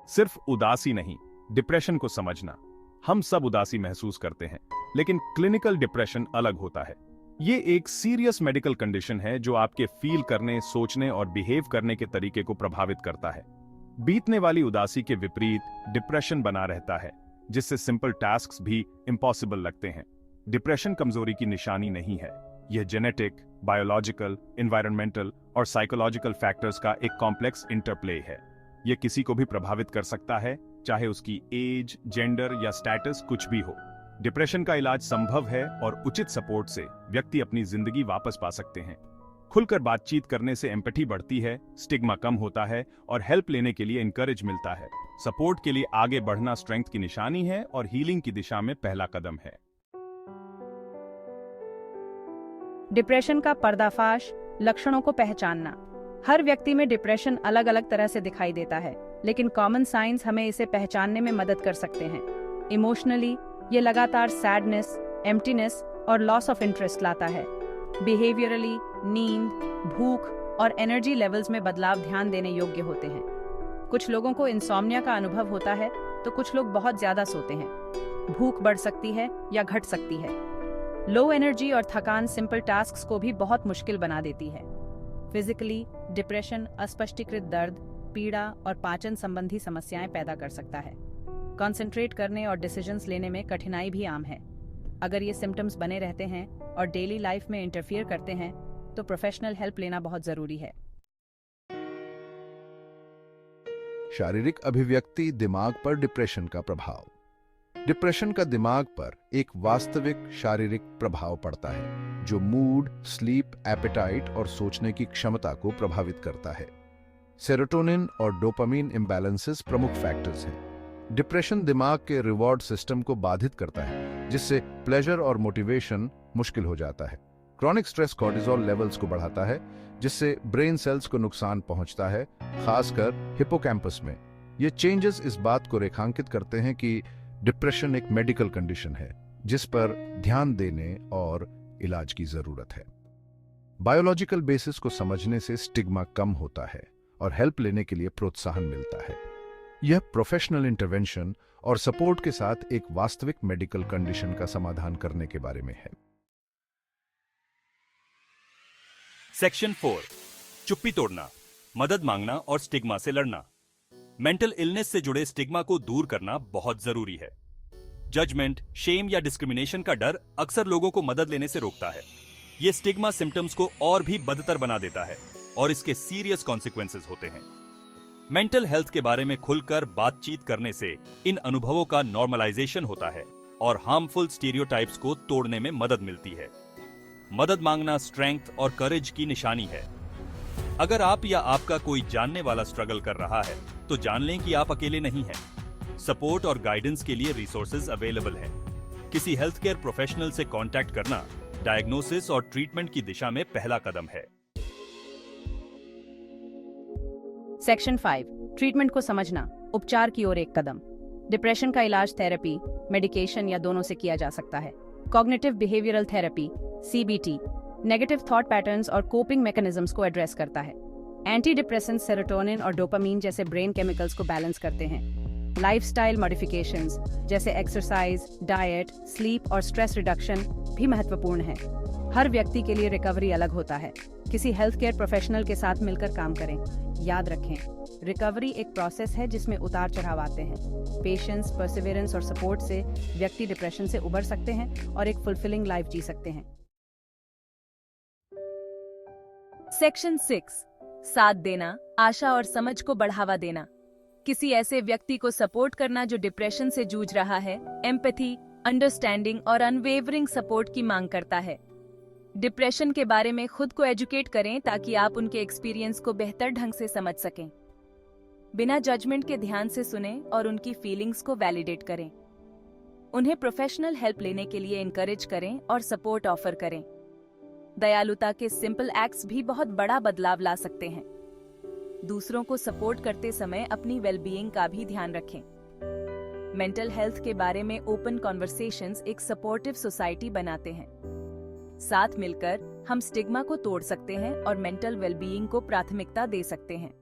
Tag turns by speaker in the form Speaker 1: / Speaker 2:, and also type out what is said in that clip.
Speaker 1: सिर्फ उदासी नहीं, डिप्रेशन को समझना। हम सब उदासी महसूस करते हैं, लेकिन क्लिनिकल डिप्रेशन अलग होता है। ये एक सीरियस मेडिकल कंडीशन है जो आपके फील करने, सोचने और बिहेव करने के तरीके को प्रभावित करता है। बीतने वाली उदासी के विपरीत डिप्रेशन बना रहता है, जिससे सिंपल टास्क्स भी इम्पॉसिबल लगते हैं। डिप्रेशन कमजोरी की निशानी नहीं है। यह जेनेटिक, बायोलॉजिकल, एनवायरमेंटल और साइकोलॉजिकल फैक्टर्स का एक कॉम्प्लेक्स इंटरप्ले है। यह किसी को भी प्रभावित कर सकता है, चाहे उसकी एज, जेंडर या स्टेटस कुछ भी हो। डिप्रेशन का इलाज संभव है और उचित सपोर्ट से व्यक्ति अपनी जिंदगी वापस पा सकते हैं। खुलकर बातचीत करने से एम्पैथी बढ़ती है, स्टिग्मा कम होता है और हेल्प लेने के लिए इनकरेज मिलता है। सपोर्ट के लिए आगे बढ़ना स्ट्रेंथ की निशानी है और हीलिंग की दिशा में पहला कदम है।
Speaker 2: डिप्रेशन का पर्दाफाश, लक्षणों को पहचानना। हर व्यक्ति में डिप्रेशन अलग अलग तरह से दिखाई देता है, लेकिन कॉमन साइंस हमें इसे पहचानने में मदद कर सकते हैं। इमोशनली, ये लगातार सैडनेस, एम्प्टीनेस और लॉस ऑफ इंटरेस्ट लाता है। बिहेवियरली, नींद, भूख और एनर्जी लेवल्स में बदलाव ध्यान देने योग्य होते हैं। कुछ लोगों को इंसोम्निया का अनुभव होता है, तो कुछ लोग बहुत ज्यादा सोते हैं। भूख बढ़ सकती है या घट सकती है। लो एनर्जी और थकान सिंपल टास्क्स को भी बहुत मुश्किल बना देती है। फिजिकली, डिप्रेशन अस्पष्टीकृत दर्द, पीड़ा और पाचन संबंधी समस्याएं पैदा कर सकता है। कंसंट्रेट करने और डिसीजंस लेने में कठिनाई भी आम है। अगर ये सिम्टम्स बने रहते हैं और डेली लाइफ में इंटरफियर करते हैं, तो प्रोफेशनल हेल्प लेना बहुत जरूरी है।
Speaker 3: शारीरिक अभिव्यक्ति, दिमाग पर डिप्रेशन का प्रभाव। डिप्रेशन का दिमाग पर एक वास्तविक शारीरिक प्रभाव पड़ता है, जो मूड, स्लीप, एपेटाइट और सोचने की क्षमता को प्रभावित करता है। सेरोटोनिन और डोपामीन इम्बैलेंसेस प्रमुख फैक्टर्स हैं। डिप्रेशन दिमाग के रिवॉर्ड सिस्टम को बाधित करता है, जिससे प्लेजर और मोटिवेशन मुश्किल हो जाता है। क्रॉनिक स्ट्रेस कॉर्टिसोल लेवल्स को बढ़ाता है, जिससे ब्रेन सेल्स को नुकसान पहुंचता है, खासकर हिपोकैम्पस में। ये चेंजेस इस बात को रेखांकित करते हैं कि डिप्रेशन एक मेडिकल कंडीशन है, जिस पर ध्यान देने और इलाज की जरूरत है। बायोलॉजिकल बेसिस को समझने से स्टिग्मा कम होता है और हेल्प लेने के लिए प्रोत्साहन मिलता है। यह प्रोफेशनल इंटरवेंशन और सपोर्ट के साथ एक वास्तविक मेडिकल कंडीशन का समाधान करने के बारे में है।
Speaker 4: सेक्शन 4, चुप्पी तोड़ना, मदद मांगना और स्टिग्मा से लड़ना। मेंटल इलनेस से जुड़े स्टिग्मा को दूर करना बहुत जरूरी है। जजमेंट, शेम या डिस्क्रिमिनेशन का डर अक्सर लोगों को मदद लेने से रोकता है। ये स्टिग्मा सिम्टम्स को और भी बदतर बना देता है और इसके सीरियस कॉन्सिक्वेंसेस होते हैं। मेंटल हेल्थ के बारे में खुलकर बातचीत करने से इन अनुभवों का नॉर्मलाइजेशन होता है और हार्मफुल स्टीरियोटाइप्स को तोड़ने में मदद मिलती है। मदद मांगना स्ट्रेंथ और करेज की निशानी है। अगर आप या आपका कोई जानने वाला स्ट्रगल कर रहा है, तो जान लें कि आप अकेले नहीं हैं। सपोर्ट और गाइडेंस के लिए रिसोर्सेज अवेलेबल हैं। किसी हेल्थ केयर प्रोफेशनल से कांटेक्ट करना डायग्नोसिस और ट्रीटमेंट की दिशा में पहला कदम है।
Speaker 2: सेक्शन 5, ट्रीटमेंट को समझना, उपचार की ओर एक कदम। डिप्रेशन का इलाज थेरेपी, मेडिकेशन या दोनों से किया जा सकता है। Cognitive behavioural therapy (CBT) negative thought patterns और कोपिंग मैकेनिज्म्स को एड्रेस करता है। एंटी डिप्रेसेंट सेरोटोनिन और डोपामीन जैसे ब्रेन केमिकल्स को बैलेंस करते हैं। लाइफस्टाइल मॉडिफिकेशंस जैसे एक्सरसाइज, डाइट, स्लीप और स्ट्रेस रिडक्शन भी महत्वपूर्ण है। हर व्यक्ति के लिए रिकवरी अलग होता है। किसी हेल्थ केयर प्रोफेशनल के साथ मिलकर काम करें। याद रखें, रिकवरी एक प्रोसेस है जिसमें उतार चढ़ाव आते हैं। पेशेंस, परसिवियरेंस और सपोर्ट से व्यक्ति डिप्रेशन से उबर सकते हैं और एक फुलफिलिंग लाइफ जी सकते हैं।
Speaker 5: सेक्शन 6, साथ देना, आशा और समझ को बढ़ावा देना। किसी ऐसे व्यक्ति को सपोर्ट करना जो डिप्रेशन से जूझ रहा है, एम्पैथी, अंडरस्टैंडिंग और अनवेवरिंग सपोर्ट की मांग करता है। डिप्रेशन के बारे में खुद को एजुकेट करें ताकि आप उनके एक्सपीरियंस को बेहतर ढंग से समझ सकें। बिना जजमेंट के ध्यान से सुनें और उनकी फीलिंग्स को वैलिडेट करें। उन्हें प्रोफेशनल हेल्प लेने के लिए एनकरेज करें और सपोर्ट ऑफर करें। दयालुता के सिंपल एक्ट्स भी बहुत बड़ा बदलाव ला सकते हैं। दूसरों को सपोर्ट करते समय अपनी वेलबीइंग का भी ध्यान रखें। मेंटल हेल्थ के बारे में ओपन कॉन्वर्सेशंस एक सपोर्टिव सोसाइटी बनाते हैं। साथ मिलकर हम स्टिग्मा को तोड़ सकते हैं और मेंटल वेलबीइंग को प्राथमिकता दे सकते हैं।